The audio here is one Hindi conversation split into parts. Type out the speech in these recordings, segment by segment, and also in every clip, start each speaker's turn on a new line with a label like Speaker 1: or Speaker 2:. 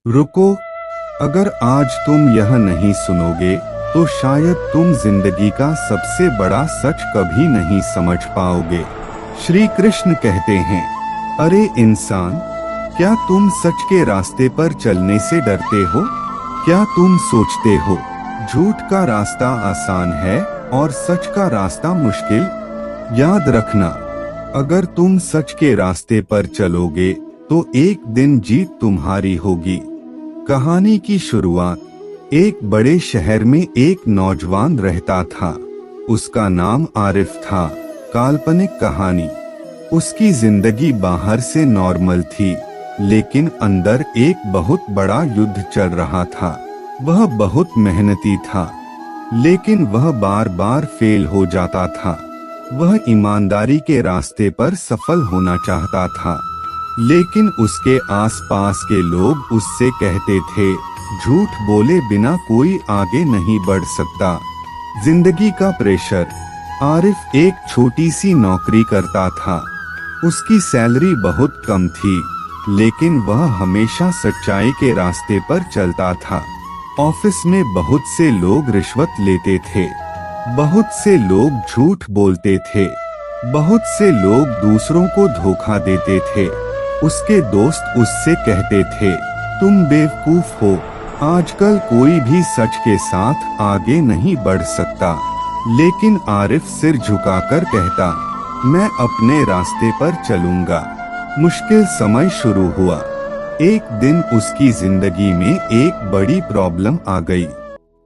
Speaker 1: रुको, अगर आज तुम यह नहीं सुनोगे तो शायद तुम जिंदगी का सबसे बड़ा सच कभी नहीं समझ पाओगे। श्री कृष्ण कहते हैं, अरे इंसान, क्या तुम सच के रास्ते पर चलने से डरते हो? क्या तुम सोचते हो झूठ का रास्ता आसान है और सच का रास्ता मुश्किल? याद रखना, अगर तुम सच के रास्ते पर चलोगे तो एक दिन जीत तुम्हारी होगी। कहानी की शुरुआत। एक बड़े शहर में एक नौजवान रहता था। उसका नाम आरिफ था। काल्पनिक कहानी। उसकी जिंदगी बाहर से नॉर्मल थी, लेकिन अंदर एक बहुत बड़ा युद्ध चल रहा था। वह बहुत मेहनती था, लेकिन वह बार बार फेल हो जाता था। वह ईमानदारी के रास्ते पर सफल होना चाहता था, लेकिन उसके आसपास के लोग उससे कहते थे, झूठ बोले बिना कोई आगे नहीं बढ़ सकता। जिंदगी का प्रेशर। आरिफ एक छोटी सी नौकरी करता था। उसकी सैलरी बहुत कम थी, लेकिन वह हमेशा सच्चाई के रास्ते पर चलता था। ऑफिस में बहुत से लोग रिश्वत लेते थे, बहुत से लोग झूठ बोलते थे, बहुत से लोग दूसरों को धोखा देते थे। उसके दोस्त उससे कहते थे, तुम बेवकूफ हो, आजकल कोई भी सच के साथ आगे नहीं बढ़ सकता। लेकिन आरिफ सिर झुकाकर कहता, मैं अपने रास्ते पर चलूंगा। मुश्किल समय शुरू हुआ। एक दिन उसकी जिंदगी में एक बड़ी प्रॉब्लम आ गई।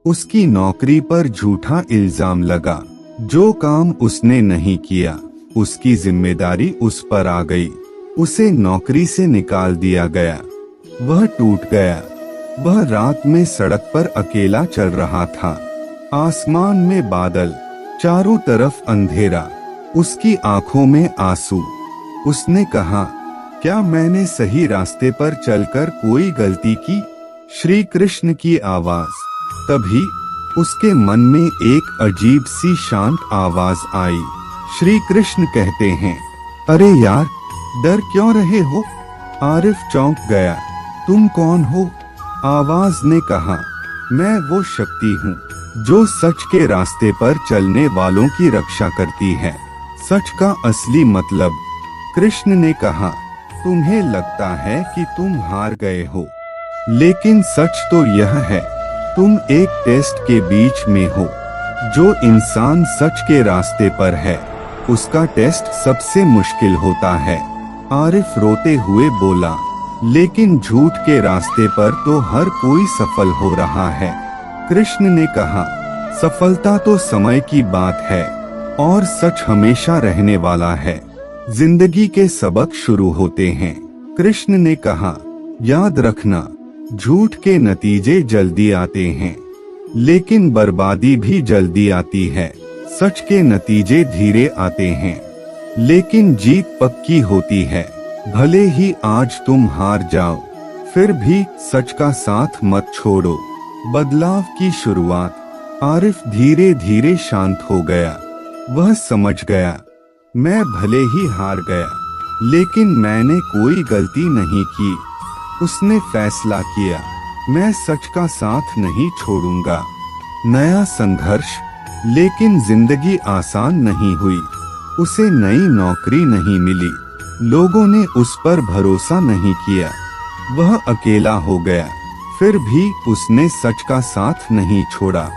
Speaker 1: उसकी नौकरी पर झूठा इल्जाम लगा। जो काम उसने नहीं किया, उसकी जिम्मेदारी उस पर आ गई। उसे नौकरी से निकाल दिया गया। वह टूट गया। वह रात में सड़क पर अकेला चल रहा था। आसमान में बादल, चारों तरफ अंधेरा, उसकी आंखों में आंसू। उसने कहा, क्या मैंने सही रास्ते पर चलकर कोई गलती की? श्री कृष्ण की आवाज। तभी उसके मन में एक अजीब सी शांत आवाज आई। श्री कृष्ण कहते हैं, अरे यार, डर क्यों रहे हो? आरिफ चौंक गया। तुम कौन हो? आवाज ने कहा, मैं वो शक्ति हूँ जो सच के रास्ते पर चलने वालों की रक्षा करती है। सच का असली मतलब। कृष्ण ने कहा, तुम्हें लगता है कि तुम हार गए हो, लेकिन सच तो यह है, तुम एक टेस्ट के बीच में हो। जो इंसान सच के रास्ते पर है, उसका टेस्ट सबसे मुश्किल होता है। आरिफ रोते हुए बोला, लेकिन झूठ के रास्ते पर तो हर कोई सफल हो रहा है। कृष्ण ने कहा, सफलता तो समय की बात है और सच हमेशा रहने वाला है। जिंदगी के सबक शुरू होते हैं। कृष्ण ने कहा, याद रखना, झूठ के नतीजे जल्दी आते हैं, लेकिन बर्बादी भी जल्दी आती है। सच के नतीजे धीरे आते हैं, लेकिन जीत पक्की होती है। भले ही आज तुम हार जाओ, फिर भी सच का साथ मत छोड़ो। बदलाव की शुरुआत। आरिफ धीरे धीरे शांत हो गया। वह समझ गया, मैं भले ही हार गया, लेकिन मैंने कोई गलती नहीं की। उसने फैसला किया, मैं सच का साथ नहीं छोड़ूंगा। नया संघर्ष। लेकिन जिंदगी आसान नहीं हुई। उसे नई नौकरी नहीं मिली। लोगों ने उस पर भरोसा नहीं किया। वह अकेला हो गया। फिर भी उसने सच का साथ नहीं छोड़ा।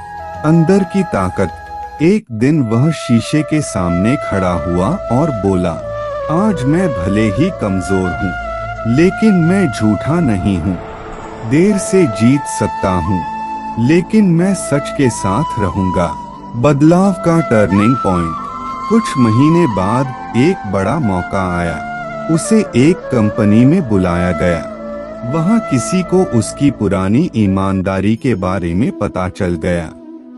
Speaker 1: अंदर की ताकत। एक दिन वह शीशे के सामने खड़ा हुआ और बोला, आज मैं भले ही कमजोर हूँ, लेकिन मैं झूठा नहीं हूँ। देर से जीत सकता हूँ, लेकिन मैं सच के साथ रहूंगा। बदलाव का टर्निंग पॉइंट। कुछ महीने बाद एक बड़ा मौका आया। उसे एक कंपनी में बुलाया गया। वहां किसी को उसकी पुरानी ईमानदारी के बारे में पता चल गया।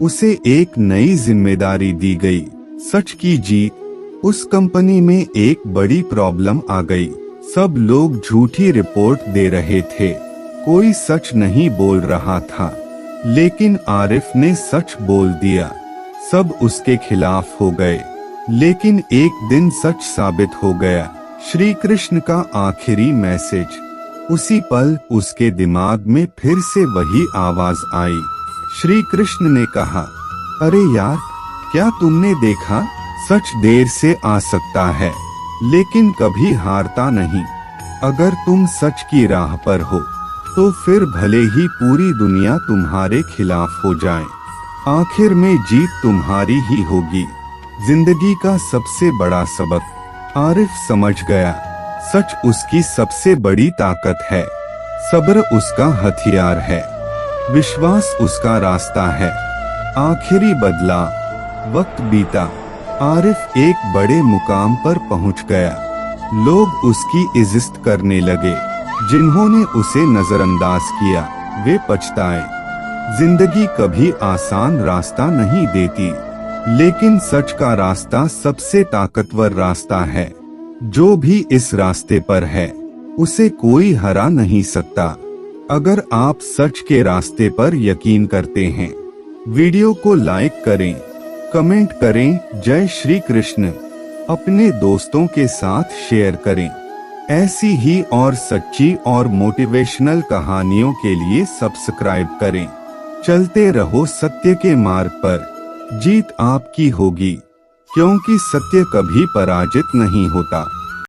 Speaker 1: उसे एक नई जिम्मेदारी दी गई, सच की जीत। उस कंपनी में एक बड़ी प्रॉब्लम आ गई। सब लोग झूठी रिपोर्ट दे रहे थे, कोई सच नहीं बोल रहा था। लेकिन आरिफ ने सच बोल दिया। सब उसके खिलाफ हो गए, लेकिन एक दिन सच साबित हो गया। श्री कृष्ण का आखिरी मैसेज। उसी पल उसके दिमाग में फिर से वही आवाज आई। श्री कृष्ण ने कहा, अरे यार, क्या तुमने देखा, सच देर से आ सकता है लेकिन कभी हारता नहीं। अगर तुम सच की राह पर हो तो फिर भले ही पूरी दुनिया तुम्हारे खिलाफ हो जाए, आखिर में जीत तुम्हारी ही होगी। जिंदगी का सबसे बड़ा सबक आरिफ समझ गया, सच उसकी सबसे बड़ी ताकत है, सब्र उसका हथियार है, विश्वास उसका रास्ता है। आखिरी बदला, वक्त बीता, आरिफ एक बड़े मुकाम पर पहुंच गया। लोग उसकी इज्जत करने लगे, जिन्होंने उसे नजरअंदाज किया वे पछताए। जिंदगी कभी आसान रास्ता नहीं देती, लेकिन सच का रास्ता सबसे ताकतवर रास्ता है। जो भी इस रास्ते पर है उसे कोई हरा नहीं सकता। अगर आप सच के रास्ते पर यकीन करते हैं, वीडियो को लाइक करें, कमेंट करें, जय श्री कृष्ण, अपने दोस्तों के साथ शेयर करें। ऐसी ही और सच्ची और मोटिवेशनल कहानियों के लिए सब्सक्राइब करें। चलते रहो सत्य के मार्ग पर, जीत आपकी होगी, क्योंकि सत्य कभी पराजित नहीं होता।